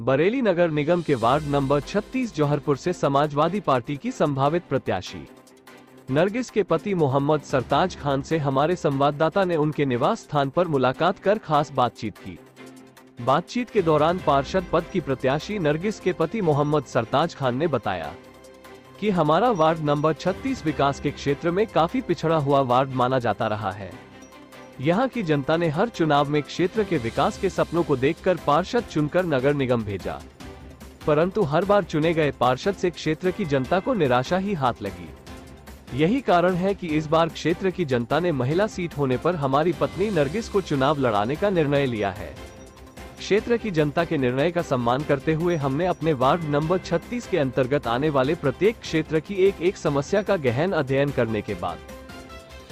बरेली नगर निगम के ward number 36 Joharpur से Samajwadi party की संभावित प्रत्याशी नरगिस के पति मोहम्मद सरताज खान से हमारे संवाददाता ने उनके निवास स्थान पर मुलाकात कर खास बातचीत की। बातचीत के दौरान पार्षद पद की प्रत्याशी नरगिस के पति मोहम्मद सरताज खान ने बताया कि हमारा वार्ड नंबर 36 विकास के क्षेत्र में काफी पिछड़ा हुआ वार्ड माना जाता रहा है। यहाँ की जनता ने हर चुनाव में क्षेत्र के विकास के सपनों को देखकर पार्षद चुनकर नगर निगम भेजा, परंतु हर बार चुने गए पार्षद से क्षेत्र की जनता को निराशा ही हाथ लगी। यही कारण है कि इस बार क्षेत्र की जनता ने महिला सीट होने पर हमारी पत्नी नरगिस को चुनाव लड़ाने का निर्णय लिया है। क्षेत्र की जनता के निर्णय का सम्मान करते हुए हमने अपने वार्ड नंबर 36 के अंतर्गत आने वाले प्रत्येक क्षेत्र की एक समस्या का गहन अध्ययन करने के बाद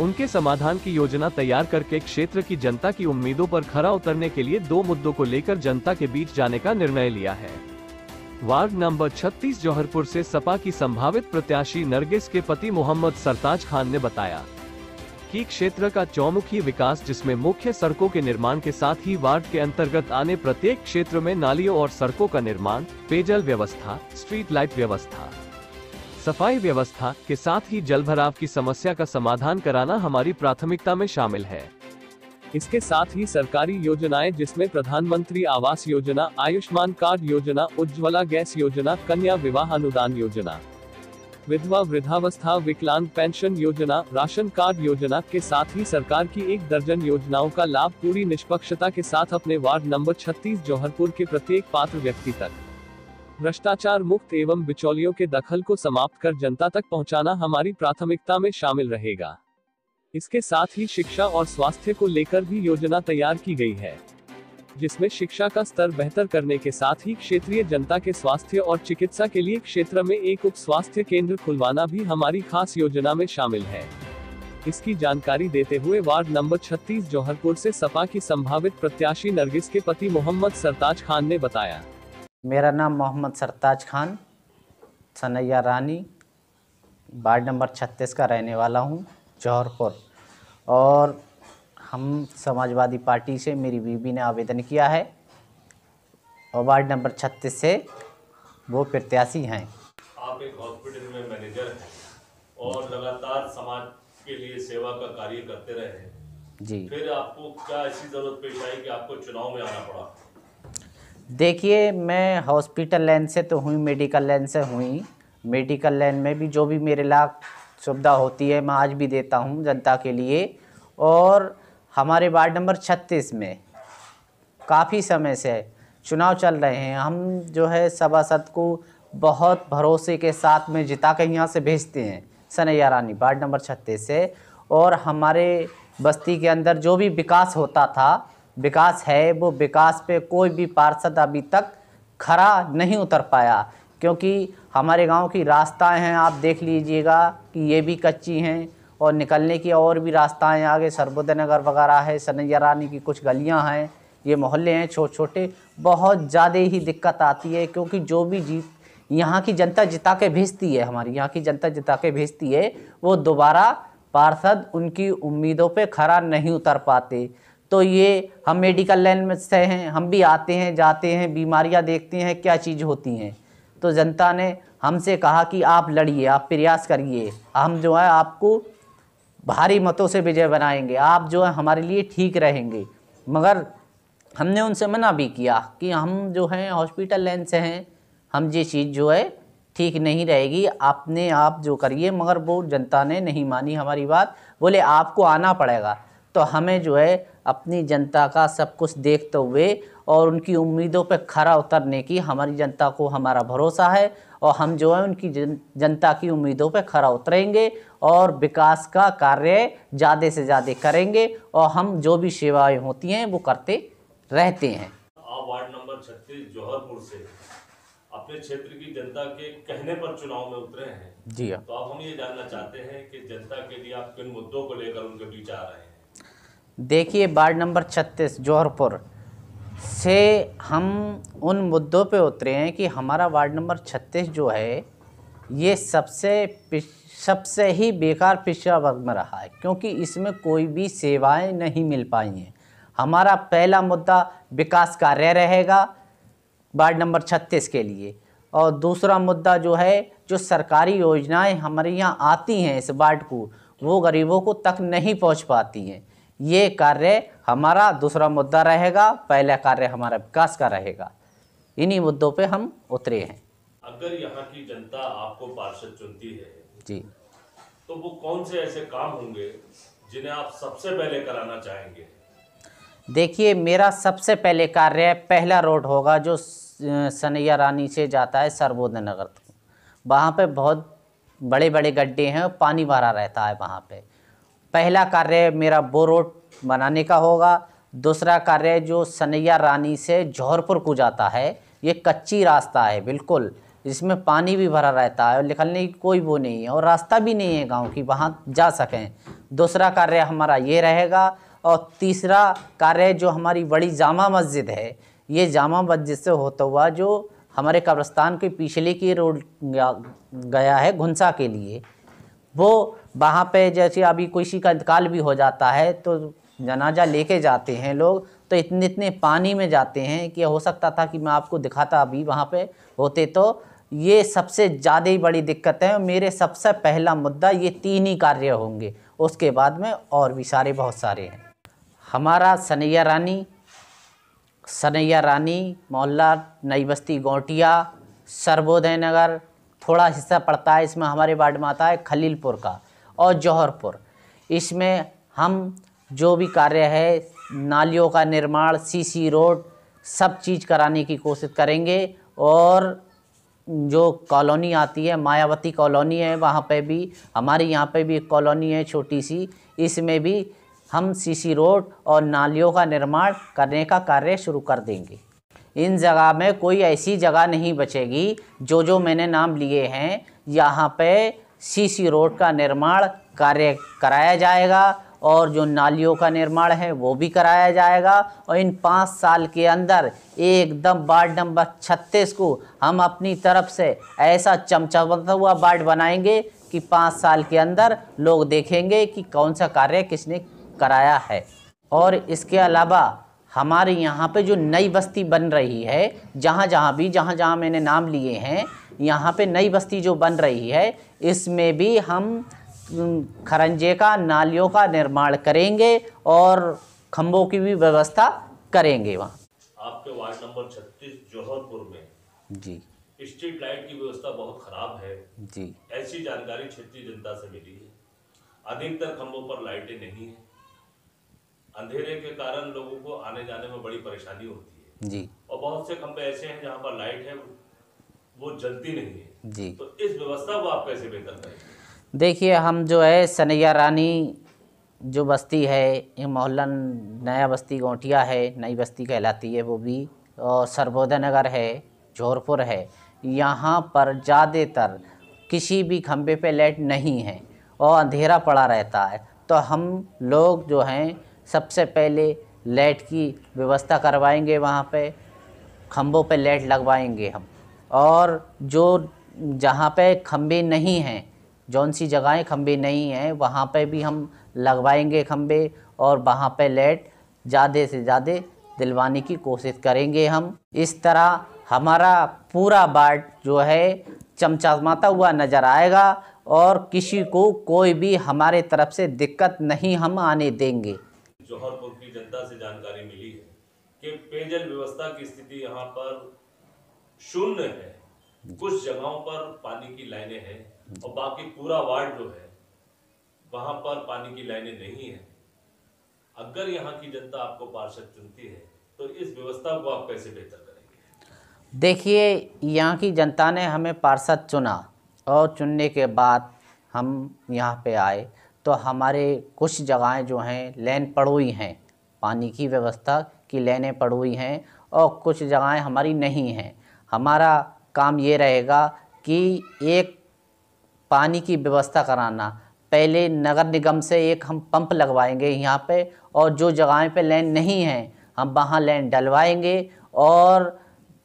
उनके समाधान की योजना तैयार करके क्षेत्र की जनता की उम्मीदों पर खरा उतरने के लिए 2 मुद्दों को लेकर जनता के बीच जाने का निर्णय लिया है। वार्ड नंबर 36 जौहरपुर से सपा की संभावित प्रत्याशी नरगिस के पति मोहम्मद सरताज खान ने बताया कि क्षेत्र का चौमुखी विकास, जिसमें मुख्य सड़कों के निर्माण के साथ ही वार्ड के अंतर्गत आने प्रत्येक क्षेत्र में नालियों और सड़कों का निर्माण, पेयजल व्यवस्था, स्ट्रीट लाइट व्यवस्था, सफाई व्यवस्था के साथ ही जल भराव की समस्या का समाधान कराना हमारी प्राथमिकता में शामिल है। इसके साथ ही सरकारी योजनाएं, जिसमें प्रधानमंत्री आवास योजना, आयुष्मान कार्ड योजना, उज्ज्वला गैस योजना, कन्या विवाह अनुदान योजना, विधवा वृद्धावस्था विकलांग पेंशन योजना, राशन कार्ड योजना के साथ ही सरकार की 1 दर्जन योजनाओं का लाभ पूरी निष्पक्षता के साथ अपने वार्ड नंबर 36 जौहरपुर के प्रत्येक पात्र व्यक्ति तक भ्रष्टाचार मुक्त एवं बिचौलियों के दखल को समाप्त कर जनता तक पहुंचाना हमारी प्राथमिकता में शामिल रहेगा। इसके साथ ही शिक्षा और स्वास्थ्य को लेकर भी योजना तैयार की गई है, जिसमें शिक्षा का स्तर बेहतर करने के साथ ही क्षेत्रीय जनता के स्वास्थ्य और चिकित्सा के लिए क्षेत्र में एक उप स्वास्थ्य केंद्र खुलवाना भी हमारी खास योजना में शामिल है। इसकी जानकारी देते हुए वार्ड नंबर 36 जौहरपुर से सपा की संभावित प्रत्याशी नरगिस के पति मोहम्मद सरताज खान ने बताया। मेरा नाम मोहम्मद सरताज खान, सनैया रानी, वार्ड नंबर 36 का रहने वाला हूँ, जौहरपुर। और हम समाजवादी पार्टी से मेरी बीवी ने आवेदन किया है और वार्ड नंबर 36 से वो प्रत्याशी हैं। आप एक हॉस्पिटल में मैनेजर हैं और लगातार समाज के लिए सेवा का कार्य करते रहे हैं जी। फिर आपको क्या ऐसी जरूरत पेश आई कि आपको चुनाव में आना पड़ा? देखिए, मैं हॉस्पिटल लाइन से तो हुई, मेडिकल लाइन से हुई। मेडिकल लाइन में भी जो भी मेरे लाख सुविधा होती है मैं आज भी देता हूँ जनता के लिए। और हमारे वार्ड नंबर 36 में काफ़ी समय से चुनाव चल रहे हैं। हम जो है सभासद को बहुत भरोसे के साथ में जिता के यहाँ से भेजते हैं, सनैया रानी वार्ड नंबर 36 से। और हमारे बस्ती के अंदर जो भी विकास होता था, विकास है, वो विकास पे कोई भी पार्षद अभी तक खरा नहीं उतर पाया, क्योंकि हमारे गांव की रास्ताएं हैं, आप देख लीजिएगा कि ये भी कच्ची हैं और निकलने की और भी रास्ताएं आगे सर्वोदय नगर वगैरह है, सनैया रानी की कुछ गलियां हैं, ये मोहल्ले हैं छोटे छोटे, बहुत ज़्यादा ही दिक्कत आती है। क्योंकि जो भी यहाँ की जनता जिता के भेजती है, हमारी यहाँ की जनता जिता के भेजती है, वो दोबारा पार्षद उनकी उम्मीदों पे खरा नहीं उतर पाते। तो ये हम मेडिकल लाइन में से हैं, हम भी आते हैं जाते हैं, बीमारियाँ देखते हैं क्या चीज़ होती हैं। तो जनता ने हमसे कहा कि आप लड़िए, आप प्रयास करिए, हम जो है आपको भारी मतों से विजय बनाएंगे, आप जो है हमारे लिए ठीक रहेंगे। मगर हमने उनसे मना भी किया कि हम जो हैं हॉस्पिटल लाइन से हैं, हम ये चीज़ जो है ठीक नहीं रहेगी, अपने आप जो करिए। मगर वो जनता ने नहीं मानी हमारी बात, बोले आपको आना पड़ेगा। तो हमें जो है अपनी जनता का सब कुछ देखते हुए और उनकी उम्मीदों पर खरा उतरने की हमारी जनता को हमारा भरोसा है, और हम जो है उनकी जनता की उम्मीदों पर खरा उतरेंगे और विकास का कार्य ज़्यादा से ज़्यादा करेंगे, और हम जो भी सेवाएं होती हैं वो करते रहते हैं। आप वार्ड नंबर 36 जौहरपुर से अपने क्षेत्र की जनता के कहने पर चुनाव में उतरे हैं जी हाँ। तो अब हम ये जानना चाहते हैं कि जनता के लिए आप किन मुद्दों को लेकर उनके बीच आ रहे हैं? देखिए, वार्ड नंबर 36 जौहरपुर से हम उन मुद्दों पे उतरे हैं कि हमारा वार्ड नंबर 36 जो है ये सबसे ही बेकार पिछड़ा वर्ग में रहा है, क्योंकि इसमें कोई भी सेवाएं नहीं मिल पाई हैं। हमारा पहला मुद्दा विकास कार्य रहेगा, वार्ड नंबर 36 के लिए। और दूसरा मुद्दा जो है, जो सरकारी योजनाएं हमारे यहाँ आती हैं इस वार्ड को, वो गरीबों को तक नहीं पहुँच पाती हैं। ये कार्य हमारा दूसरा मुद्दा रहेगा, पहला कार्य हमारा विकास का रहेगा। इन्हीं मुद्दों पे हम उतरे हैं। अगर यहाँ की जनता आपको पार्षद चुनती है जी, तो वो कौन से ऐसे काम होंगे जिन्हें आप सबसे पहले कराना चाहेंगे? देखिए, मेरा सबसे पहले कार्य पहला रोड होगा जो सनैया रानी से जाता है सर्वोदय नगर तक। वहाँ पे बहुत बड़े बड़े गड्ढे हैं, पानी भरा रहता है वहाँ पे। पहला कार्य मेरा वो रोड बनाने का होगा। दूसरा कार्य जो सनैया रानी से जौहरपुर को जाता है, ये कच्ची रास्ता है बिल्कुल, इसमें पानी भी भरा रहता है और निकलने की कोई वो नहीं है और रास्ता भी नहीं है गांव की वहाँ जा सकें। दूसरा कार्य हमारा ये रहेगा। और तीसरा कार्य जो हमारी बड़ी जामा मस्जिद है, ये जामा मस्जिद से होता हुआ जो हमारे कब्रिस्तान के पिछले की रोड गया है घुनसा के लिए, वो वहाँ पे जैसे अभी किसी का इंतकाल भी हो जाता है तो जनाजा लेके जाते हैं लोग, तो इतने इतने पानी में जाते हैं कि हो सकता था कि मैं आपको दिखाता अभी वहाँ पे होते। तो ये सबसे ज़्यादा ही बड़ी दिक्कत है। मेरे सबसे पहला मुद्दा ये 3 ही कार्य होंगे, उसके बाद में और भी सारे बहुत सारे हैं। हमारा सनैया रानी मोहल्ला नई बस्ती गोटिया सर्वोदय नगर, थोड़ा हिस्सा पड़ता है इसमें हमारे वार्ड में आता है खलीलपुर का, और जौहरपुर। इसमें हम जो भी कार्य है, नालियों का निर्माण, सीसी रोड, सब चीज़ कराने की कोशिश करेंगे। और जो कॉलोनी आती है, मायावती कॉलोनी है, वहाँ पे भी हमारे यहाँ पे भी एक कॉलोनी है छोटी सी, इसमें भी हम सीसी रोड और नालियों का निर्माण करने का कार्य शुरू कर देंगे। इन जगह में कोई ऐसी जगह नहीं बचेगी, जो मैंने नाम लिए हैं, यहाँ पे सीसी रोड का निर्माण कार्य कराया जाएगा और जो नालियों का निर्माण है वो भी कराया जाएगा। और इन 5 साल के अंदर एकदम वार्ड नंबर 36 को हम अपनी तरफ से ऐसा चमचमाता हुआ वार्ड बनाएंगे कि 5 साल के अंदर लोग देखेंगे कि कौन सा कार्य किसने कराया है। और इसके अलावा हमारे यहाँ पे जो नई बस्ती बन रही है, जहाँ मैंने नाम लिए हैं, यहाँ पे नई बस्ती जो बन रही है, इसमें भी हम खरंजे का, नालियों का निर्माण करेंगे और खंभों की भी व्यवस्था करेंगे। वहाँ आपके वार्ड नंबर 36 जौहरपुर में जी स्ट्रीट लाइट की व्यवस्था बहुत खराब है जी, ऐसी जानकारी क्षेत्रीय जनता से मिली है। अधिकतर खंभों पर लाइटें नहीं है, अंधेरे के कारण लोगों को आने जाने में बड़ी परेशानी होती है जी और बहुत से खंभे ऐसे हैं जहाँ पर लाइट है वो जलती नहीं है जी। तो इस व्यवस्था को आप कैसे बेहतर करेंगे? देखिए, हम जो है सनैया रानी जो बस्ती है, ये मोहल्ला नया बस्ती गोटिया है, नई बस्ती कहलाती है वो भी, और सर्वोदय नगर है, जौहरपुर है, यहाँ पर ज़्यादातर किसी भी खंभे पे लाइट नहीं है और अंधेरा पड़ा रहता है। तो हम लोग जो हैं सबसे पहले लाइट की व्यवस्था करवाएंगे, वहाँ पे खंभों पे लाइट लगवाएंगे हम। और जो जहाँ पे खंभे नहीं हैं, जौन सी जगहें खंभे नहीं हैं, वहाँ पे भी हम लगवाएंगे खंभे और वहाँ पे लाइट ज़्यादा से ज़्यादा दिलवाने की कोशिश करेंगे हम। इस तरह हमारा पूरा वार्ड जो है चमचमाता हुआ नज़र आएगा और किसी को कोई भी हमारे तरफ से दिक्कत नहीं हम आने देंगे। जौहरपुर की जनता से जानकारी मिली है कि पेयजल व्यवस्था की स्थिति यहाँ पर शून्य है। कुछ जगहों पर पानी की लाइनें हैं और बाकी पूरा वार्ड जो है वहां पर पानी की लाइनें नहीं है। अगर यहाँ की जनता आपको पार्षद चुनती है तो इस व्यवस्था को आप कैसे बेहतर करेंगे? देखिए, यहाँ की जनता ने हमें पार्षद चुना और चुनने के बाद हम यहाँ पे आए तो हमारे कुछ जगहें जो हैं लेन पड़ोई हैं, पानी की व्यवस्था की लेनें पड़ोई हैं और कुछ जगहें हमारी नहीं हैं। हमारा काम ये रहेगा कि एक पानी की व्यवस्था कराना, पहले नगर निगम से एक हम पंप लगवाएंगे यहाँ पे और जो जगहें पे लाइन नहीं है हम वहाँ लाइन डलवाएंगे और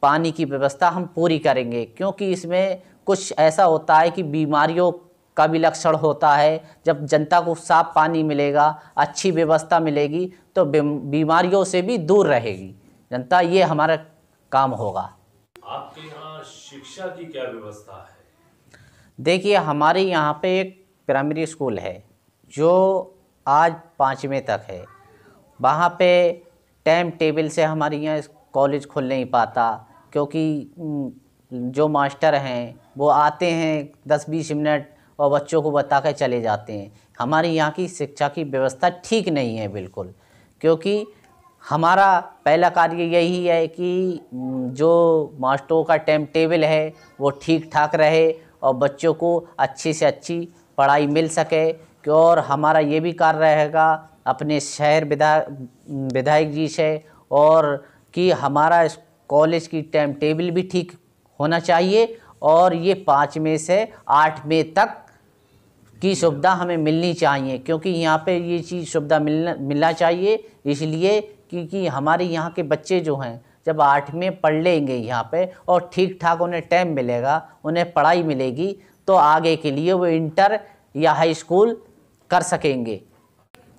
पानी की व्यवस्था हम पूरी करेंगे। क्योंकि इसमें कुछ ऐसा होता है कि बीमारियों का भी लक्षण होता है। जब जनता को साफ पानी मिलेगा, अच्छी व्यवस्था मिलेगी तो बीमारियों से भी दूर रहेगी जनता। ये हमारा काम होगा। आपके यहाँ शिक्षा की क्या व्यवस्था है? देखिए, हमारे यहाँ पे एक प्राइमरी स्कूल है जो आज 5वीं तक है। वहाँ पे टाइम टेबल से हमारे यहाँ कॉलेज खुल नहीं पाता, क्योंकि जो मास्टर हैं वो आते हैं 10-20 मिनट और बच्चों को बता कर चले जाते हैं। हमारे यहाँ की शिक्षा की व्यवस्था ठीक नहीं है बिल्कुल, क्योंकि हमारा पहला कार्य यही है कि जो मास्टरों का टाइम टेबल है वो ठीक ठाक रहे और बच्चों को अच्छी से अच्छी पढ़ाई मिल सके। और हमारा ये भी कार्य रहेगा अपने शहर विधायक जी से, और कि हमारा कॉलेज की टाइम टेबल भी ठीक होना चाहिए और ये 5 मई से 8 मई तक की सुविधा हमें मिलनी चाहिए, क्योंकि यहाँ पे ये चीज़ सुविधा मिलना चाहिए। इसलिए क्योंकि हमारे यहाँ के बच्चे जो हैं जब 8 में पढ़ लेंगे यहाँ पे और ठीक ठाक उन्हें टाइम मिलेगा, उन्हें पढ़ाई मिलेगी, तो आगे के लिए वो इंटर या हाई स्कूल कर सकेंगे।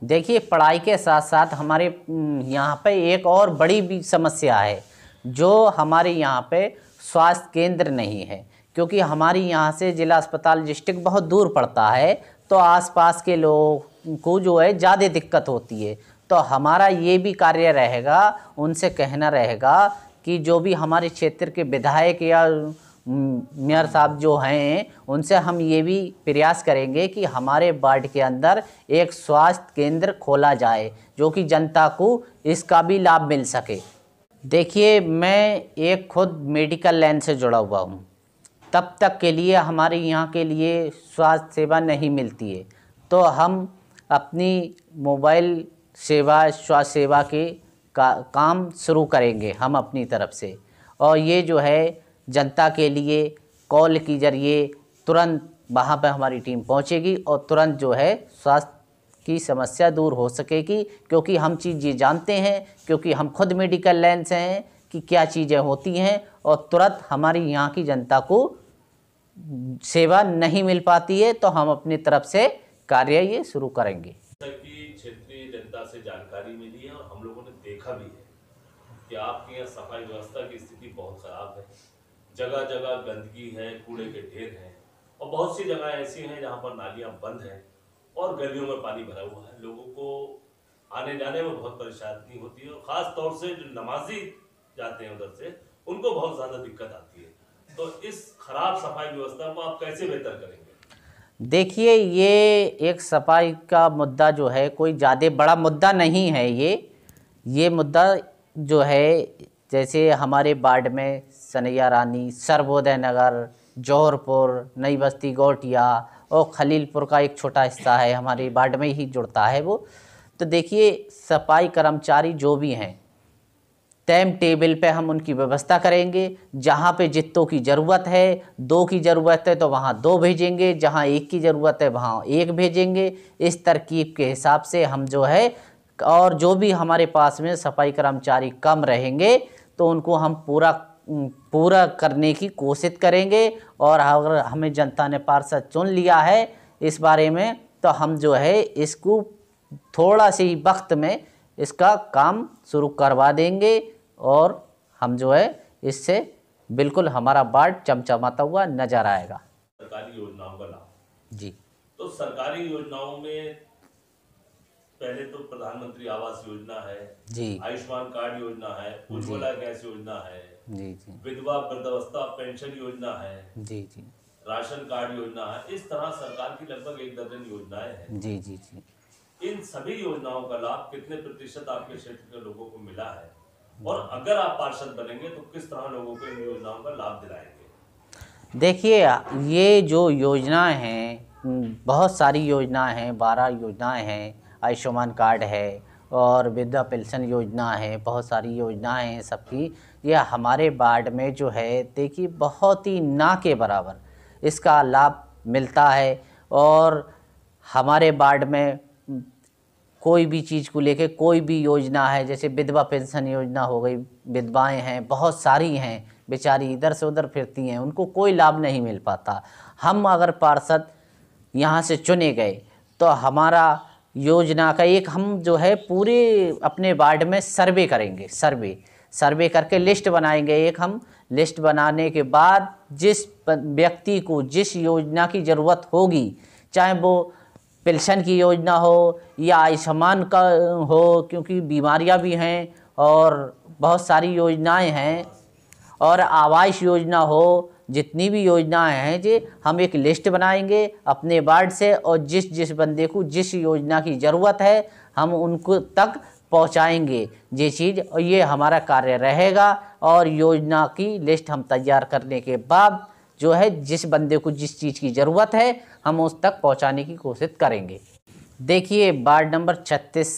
देखिए, पढ़ाई के साथ साथ हमारे यहाँ पे एक और बड़ी भी समस्या है, जो हमारे यहाँ पे स्वास्थ्य केंद्र नहीं है, क्योंकि हमारी यहाँ से जिला अस्पताल डिस्ट्रिक्ट बहुत दूर पड़ता है, तो आसपास के लोगों को जो है ज़्यादा दिक्कत होती है। तो हमारा ये भी कार्य रहेगा, उनसे कहना रहेगा कि जो भी हमारे क्षेत्र के विधायक या मेयर साहब जो हैं, उनसे हम ये भी प्रयास करेंगे कि हमारे वार्ड के अंदर एक स्वास्थ्य केंद्र खोला जाए, जो कि जनता को इसका भी लाभ मिल सके। देखिए, मैं एक खुद मेडिकल लाइन से जुड़ा हुआ हूँ। तब तक के लिए हमारे यहाँ के लिए स्वास्थ्य सेवा नहीं मिलती है, तो हम अपनी मोबाइल सेवा, स्वास्थ्य सेवा के काम शुरू करेंगे हम अपनी तरफ से। और ये जो है जनता के लिए कॉल के ज़रिए तुरंत वहाँ पर हमारी टीम पहुँचेगी और तुरंत जो है स्वास्थ्य की समस्या दूर हो सकेगी, क्योंकि हम चीज़ ये जानते हैं, क्योंकि हम खुद मेडिकल लाइन से हैं कि क्या चीज़ें होती हैं और तुरंत हमारी यहाँ की जनता को सेवा नहीं मिल पाती है, तो हम अपनी तरफ से कार्य ये शुरू करेंगे। कि क्षेत्रीय जनता से जानकारी मिली है और हम लोगों ने देखा भी है कि आपके यहाँ सफाई व्यवस्था की स्थिति बहुत खराब है। जगह जगह गंदगी है, कूड़े के ढेर हैं और बहुत सी जगह ऐसी हैं जहाँ पर नालियाँ बंद हैं और गलियों में पानी भरा हुआ है। लोगों को आने जाने में बहुत परेशानी होती है और ख़ास तौर से जो नमाजी जाते हैं उधर से, उनको बहुत ज़्यादा दिक्कत आती है। तो इस खराब सफाई व्यवस्था को आप कैसे बेहतर करेंगे? देखिए, ये एक सफाई का मुद्दा जो है कोई ज़्यादा बड़ा मुद्दा नहीं है। ये मुद्दा जो है, जैसे हमारे वार्ड में सनैया रानी, सर्वोदय नगर, जौहरपुर, नई बस्ती, गौटिया और खलीलपुर का एक छोटा हिस्सा है, हमारे वार्ड में ही जुड़ता है वो। तो देखिए, सफाई कर्मचारी जो भी हैं, टाइम टेबल पे हम उनकी व्यवस्था करेंगे। जहाँ पे जितों की ज़रूरत है, 2 की ज़रूरत है तो वहाँ 2 भेजेंगे, जहाँ 1 की ज़रूरत है वहाँ 1 भेजेंगे। इस तरकीब के हिसाब से हम जो है, और जो भी हमारे पास में सफाई कर्मचारी कम रहेंगे तो उनको हम पूरा करने की कोशिश करेंगे। और अगर हमें जनता ने पार्षद चुन लिया है इस बारे में, तो हम जो है इसको थोड़ा सी वक्त में इसका काम शुरू करवा देंगे और हम जो है इससे बिल्कुल हमारा वार्ड चमचमाता हुआ नजर आएगा। सरकारी योजनाओं का लाभ जी, तो सरकारी योजनाओं में पहले तो प्रधानमंत्री आवास योजना है जी, आयुष्मान कार्ड योजना है, उज्ज्वला गैस योजना है, जी, जी, विधवा वृद्धावस्था पेंशन योजना है, जी, जी, राशन कार्ड योजना है। इस तरह सरकार की लगभग 1 दर्जन योजनाएं हैं। जी, जी, जी। इन सभी योजनाओं का लाभ कितने प्रतिशत आपके क्षेत्र के लोगों को मिला है, और अगर आप पार्षद बनेंगे तो किस तरह लोगों को इन योजनाओं का लाभ दिलाएंगे? देखिए, ये जो योजनाएं हैं, बहुत सारी योजनाएं हैं, 12 योजनाएं हैं। आयुष्मान कार्ड है और वृद्धा पेंशन योजना है, बहुत सारी योजनाएं हैं सबकी। यह हमारे वार्ड में जो है, देखिए, बहुत ही ना के बराबर इसका लाभ मिलता है। और हमारे वार्ड में कोई भी चीज़ को लेके कोई भी योजना है, जैसे विधवा पेंशन योजना हो गई, विधवाएं हैं, बहुत सारी हैं, बेचारी इधर से उधर फिरती हैं, उनको कोई लाभ नहीं मिल पाता। हम अगर पार्षद यहाँ से चुने गए तो हमारा योजना का एक हम जो है पूरे अपने वार्ड में सर्वे करेंगे। सर्वे करके लिस्ट बनाएंगे। एक हम लिस्ट बनाने के बाद जिस व्यक्ति को जिस योजना की ज़रूरत होगी, चाहे वो पेंशन की योजना हो या आयुष्मान का हो, क्योंकि बीमारियां भी हैं और बहुत सारी योजनाएं हैं, और आवास योजना हो, जितनी भी योजनाएं हैं जी, हम एक लिस्ट बनाएंगे अपने वार्ड से, और जिस जिस बंदे को जिस योजना की ज़रूरत है हम उनको तक पहुंचाएंगे ये चीज़, और ये हमारा कार्य रहेगा। और योजना की लिस्ट हम तैयार करने के बाद जो है जिस बंदे को जिस चीज़ की ज़रूरत है हम उस तक पहुंचाने की कोशिश करेंगे। देखिए, वार्ड नंबर 36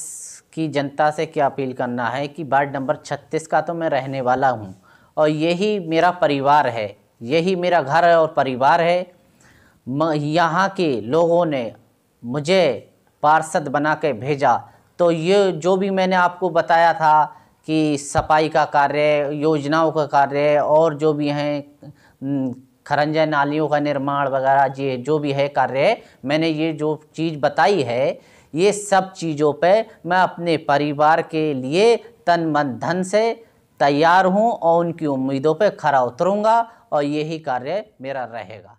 की जनता से क्या अपील करना है कि वार्ड नंबर 36 का तो मैं रहने वाला हूं, और यही मेरा परिवार है, यही मेरा घर है और परिवार है। यहाँ के लोगों ने मुझे पार्षद बना के भेजा, तो ये जो भी मैंने आपको बताया था कि सफाई का कार्य, योजनाओं का कार्य, और जो भी हैं खरंजा नालियों का निर्माण वगैरह, ये जो भी है कार्य, मैंने ये जो चीज़ बताई है, ये सब चीज़ों पे मैं अपने परिवार के लिए तन मन धन से तैयार हूँ और उनकी उम्मीदों पे खरा उतरूँगा, और यही कार्य मेरा रहेगा।